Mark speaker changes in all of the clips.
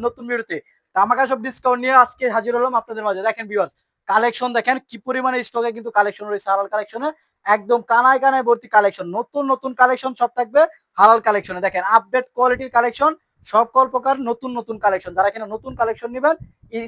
Speaker 1: নতুন ভিডিওতে ধামাকা সব ডিসকাউন্ট নিয়ে আজকে হাজির হলাম আপনাদের মাঝে। দেখেন ভিউয়ার্স, কালেকশন দেখেন কি পরিমাণে স্টকে কিন্তু কালেকশন রয়েছে হালাল কালেকশনে। একদম কানায় কানায় ভর্তি কালেকশন, নতুন নতুন কালেকশন সব থাকবে হালাল কালেকশনে। দেখেন আপডেট কোয়ালিটির কালেকশন, সকল প্রকার নতুন নতুন কালেকশন। যারা কিনা নতুন কালেকশন নেবেন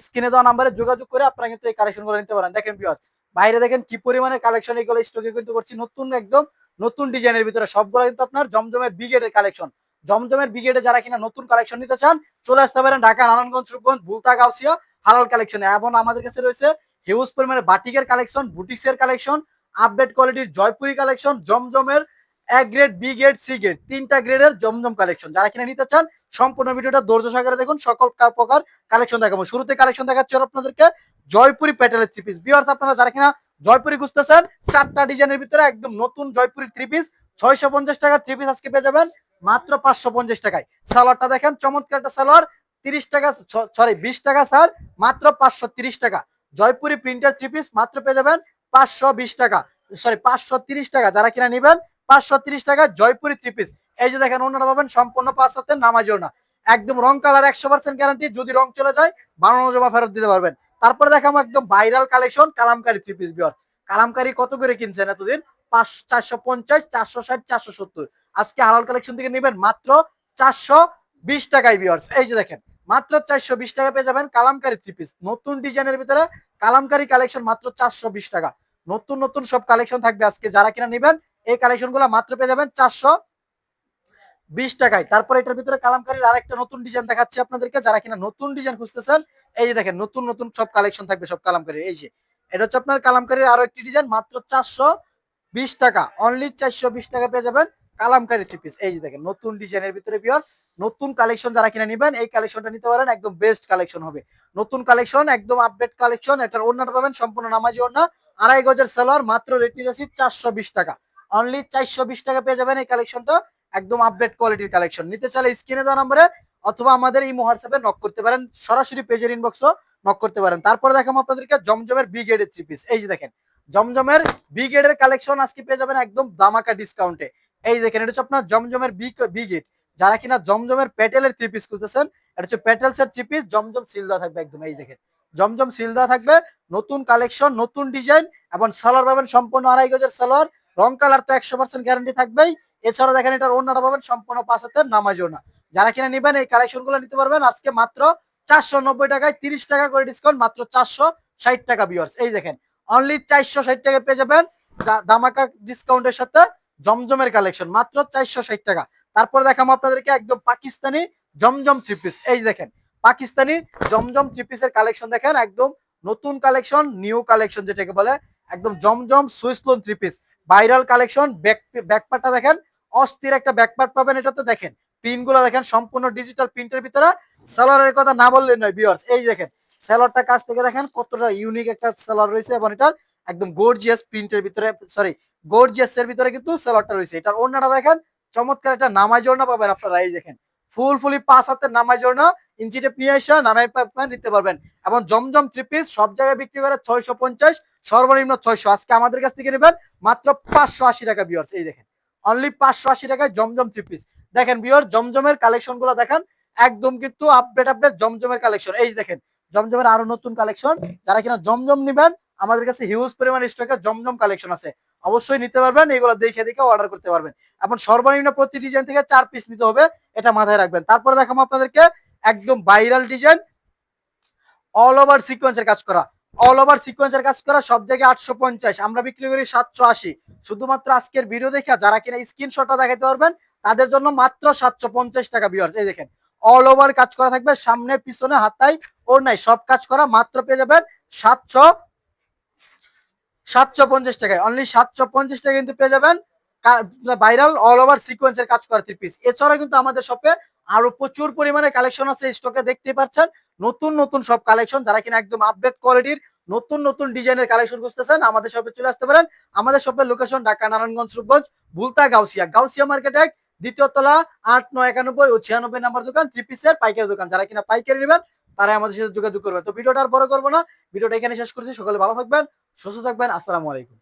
Speaker 1: স্ক্রিনে দেওয়া নাম্বারে যোগাযোগ করে আপনারা কিন্তু এই কালেকশন গুলো নিতে পারেন। দেখেন ভিউয়ার্স, বাইরে দেখেন কি পরিমাণে কালেকশন, এগুলো স্টকে কিন্তু করছি নতুন একদম নতুন ডিজাইনের ভিতরে। সবগুলো কিন্তু আপনার জমজমের ব্রিগেডের কালেকশন। জমজমের ব্রিগেডে যারা কিনা নতুন কালেকশন নিতে চান চলে আসতে পারেন ঢাকা, নারায়ণগঞ্জ, রূপগঞ্জ, ভুলতা, গাউসিয়া হালাল কালেকশনে। এবং আমাদের কাছে রয়েছে হিউজ পরিমাণে বাটিকের কালেকশন, বুটিক্সের কালেকশন, আপডেট কোয়ালিটির জয়পুরি কালেকশন, জমজমের এক grade, B grade, C grade, তিনটা গ্রেডের জমজম কালেকশন। যারা কিনা নিতে চান সম্পূর্ণ ভিডিওটা ধৈর্য সহকারে দেখুন, সকল প্রকার কালেকশন দেখাবো। শুরুতে কালেকশন দেখাচ্ছি আপনাদেরকে জয়পুরি প্যাটেলের থ্রি পিস। ভিউয়ার্স, আপনারা যারা কিনা জয়পুরি খুঁজতেছেন, চারটা ডিজাইনের ভিতরে একদম নতুন জয়পুরি থ্রি পিস 650 টাকা থ্রি পিস আজকে পেয়ে যাবেন মাত্র 550 টাকায়। সালোয়ারটা দেখেন চমৎকার একটা সালোয়ার, 30 টাকা, সরি 20 টাকা স্যার, মাত্র 530 টাকা। জয়পুরি প্রিন্টার থ্রি পিস মাত্র পেয়ে যাবেন 520 টাকা, সরি 530 টাকা। যারা কিনা নেবেন 530 টাকা জয়পুরি থ্রি পিস। এই যে দেখেন ওনারা পাবেন সম্পূর্ণ 5 হাতে নামাজ না, একদম রং কালার 100% গ্যারান্টি। যদি রং চলে যায় 52 জমা ফেরত দিতে পারবেন। তারপরে দেখাবো একদম viral collection Kalamkari three piece. বিয়ার কালামকারী কত করে কিনছেন এতদিন? 450, 460, 470। আজকে হালাল কালেকশন থেকে নেবেন মাত্র 420 টাকায়। বিয়ার্স, এই যে দেখেন মাত্র 420 টাকা পেয়ে যাবেন কালামকারী থ্রি পিস, নতুন ডিজাইনের ভিতরে কালামকারী কালেকশন মাত্র 420 টাকা। নতুন নতুন সব কালেকশন থাকবে আজকে, যারা কিনা নেবেন এই কালেকশন গুলো মাত্র পেয়ে যাবেন 420 টাকায়। তারপর এটার ভিতরে কালামকারীর আরেকটা নতুন ডিজাইন দেখাচ্ছি আপনাদেরকে। যারা কিনা নতুন ডিজাইন খুঁজতেছেন, এই যে দেখেন নতুন নতুন সব কালেকশন থাকবে সব কালামকারীর। এই যে এটা হচ্ছে আপনার কালামকারীর আরো একটি ডিজাইন, মাত্র 420 টাকা, অনলি 420 টাকা পেয়ে যাবেন কালামকারী থ্রি পিস। এই যে দেখেন নতুন ডিজাইনের ভিতরে ভিউয়ার্স, নতুন কালেকশন। যারা কিনা নেবেন এই কালেকশনটা নিতে পারেন, একদম বেস্ট কালেকশন হবে। নতুন কালেকশন, একদম আপডেট কালেকশন। এটার ওড়নাটা পাবেন সম্পূর্ণ নামাজি ওড়না, 2.5 গজের সালোয়ার, মাত্র রেট নিতেছি 420 টাকা, অনলি 420 টাকা পেয়ে যাবেন এই কালেকশনটা। একদম আপডেট কোয়ালিটির কালেকশন। নিতে চাইলে স্ক্রিনে দেওয়া নম্বরে অথবা আমাদের এই হোয়াটসঅ্যাপে নক করতে পারেন, সরাসরি পেজের ইনবক্সও নক করতে পারেন। তারপরে দেখাবো আপনাদেরকে জমজমের বি গ্রেডের থ্রি পিস। এই যে দেখেন জমজমের বি গ্রেডের কালেকশন আজকে পেয়ে যাবেন একদম দামাকা ডিসকাউন্টে। এই দেখেন এটা হচ্ছে আপনার জমজমের বি গ্রেড। যারা কিনা জমজমের প্যাটেলের থ্রি পিস খুঁজতেছেন, এটা হচ্ছে প্যাটেলস এর থ্রি পিস, জমজম সিল দেওয়া থাকবে একদম। এই দেখেন জমজম সিল দেওয়া থাকবে, নতুন কালেকশন, নতুন ডিজাইন। এবং সালোয়ার পাবেন সম্পূর্ণ 2.5 গজের সালোয়ার, রং কালার তো 100% গ্যারান্টি থাকবেই। এছাড়াও দেখেন এটার ওড়নাটা পাবেন সম্পূর্ণ 5 হাতের নামাজ ওড়না। যারা কিনা নেবেন এই কালেকশন গুলো নিতে পারবেন আজকে মাত্র 490 টাকায়, 30 টাকা করে ডিসকাউন্ট, মাত্র 460 টাকা। ভিউয়ার্স, এই দেখেন অনলি 460 টাকা পেয়ে যাবেন দামাকা ডিসকাউন্টের সাথে জমজমের কালেকশন, মাত্র 460 টাকা। তারপর দেখাবো আপনাদেরকে একদম পাকিস্তানি জমজম থ্রি পিস। এই দেখেন পাকিস্তানি জমজম থ্রি পিসের কালেকশন দেখেন, একদম নতুন কালেকশন, নিউ কালেকশন যেটাকে বলে, একদম Zamzam Swiss lawn three piece, viral collection. ব্যাকপার্টটা দেখেন অস্থির একটা ব্যাকপার্ট পাবেন এটাতে। দেখেন প্রিন্ট গুলো দেখেন সম্পূর্ণ ডিজিটাল প্রিন্টের ভিতরে। সালোয়ারের কথা না বললে নয় ভিউয়ার্স, এই দেখেন সালোয়ারটা কাছ থেকে দেখেন কতটা ইউনিক একটা সালোয়ার রয়েছে। এবং এটার একদম গর্জিয়াস প্রিন্টের ভিতরে, সরি গর্জিয়াস এর ভিতরে কিন্তু সালোয়ারটা রয়েছে। এটার ওড়নাটা দেখেন চমৎকার একটা নামাজ ওড়না পাবেন আপনারা। এই দেখেন ফুলি 5 হাতের নামাজ ওড়না, ইঞ্চি টেপ নিয়ে এসে নামাই নিতে পারবেন। এবং জমজম থ্রি পিস সব জায়গায় বিক্রি করে 650, সর্বনিম্ন 600। আজকে আমাদের কাছ থেকে নেবেন মাত্র 580 টাকা। ভিউয়ার্স, এই দেখেন অনলি 580 টাকায় জমজম থ্রি পিস। দেখেন ভিউয়ার জমজমের কালেকশন গুলো দেখেন, একদম কিন্তু আপডেট জমজমের কালেকশন। এই দেখেন জমজমের আরো নতুন কালেকশন। যারা কিনা জমজম নিবেন আমাদের কাছে হিউজ পরিমাণ স্টকে জমজম কালেকশন আছে, অবশ্যই নিতে পারবেন। এগুলো দেখে দেখে অর্ডার করতে পারবেন। এখন সর্বনিম্ন প্রতি ডিজাইন থেকে 4 পিস নিতে হবে, এটা মাথায় রাখবেন। তারপরে দেখাবো আপনাদেরকে একদম ভাইরাল ডিজাইন, অল ওভার সিকোয়েন্সের কাজ করা, অল ওভার সিকোয়েন্সের কাজ করা, সব জায়গায় 850, আমরা বিক্রি করি 780। শুধুমাত্র আজকের ভিডিও দেখে যারা কিনা স্ক্রিনশটটা দেখাতে পারবেন তাদের জন্য মাত্র 750 টাকা। ভিউয়ার্স, এই দেখেন অল ওভার কাজ করা থাকবে, সামনে পিছনে হাতায় ওর নাই সব কাজ করা, মাত্র পেয়ে যাবেন 750 টাকায়, অনলি 750 টাকা কিন্তু পেয়ে যাবেন ভাইরাল অল ওভার সিকোয়েন্সের কাজ করা থ্রি পিস। এছাড়া কিন্তু আমাদের শপে আরো প্রচুর পরিমাণে কালেকশন আছে স্টকে, দেখতে পাচ্ছেন নতুন নতুন সব কালেকশন। যারা কিনা একদম আপডেট কোয়ালিটির নতুন নতুন ডিজাইনের কালেকশন খুঁজতেছেন আমাদের শপে চলে আসতে পারেন। আমাদের শপের লোকেশন ঢাকা, নারায়ণগঞ্জ, রূপগঞ্জ, ভুলতা, গাউসিয়া, গাউসিয়া মার্কেট 1, দ্বিতীয় তলা, 8, 9, 91 ও 96 নাম্বার দোকান, থ্রি পিসের পাইকারি দোকান। যারা কিনা পাইকারি নেবেন তারা আমাদের সাথে যোগাযোগ করবেন। তো ভিডিওটা আর বড় করবো না, ভিডিওটা এখানে শেষ করছি। সকলে ভালো থাকবেন, সুস্থ থাকবেন, আসসালামু আলাইকুম।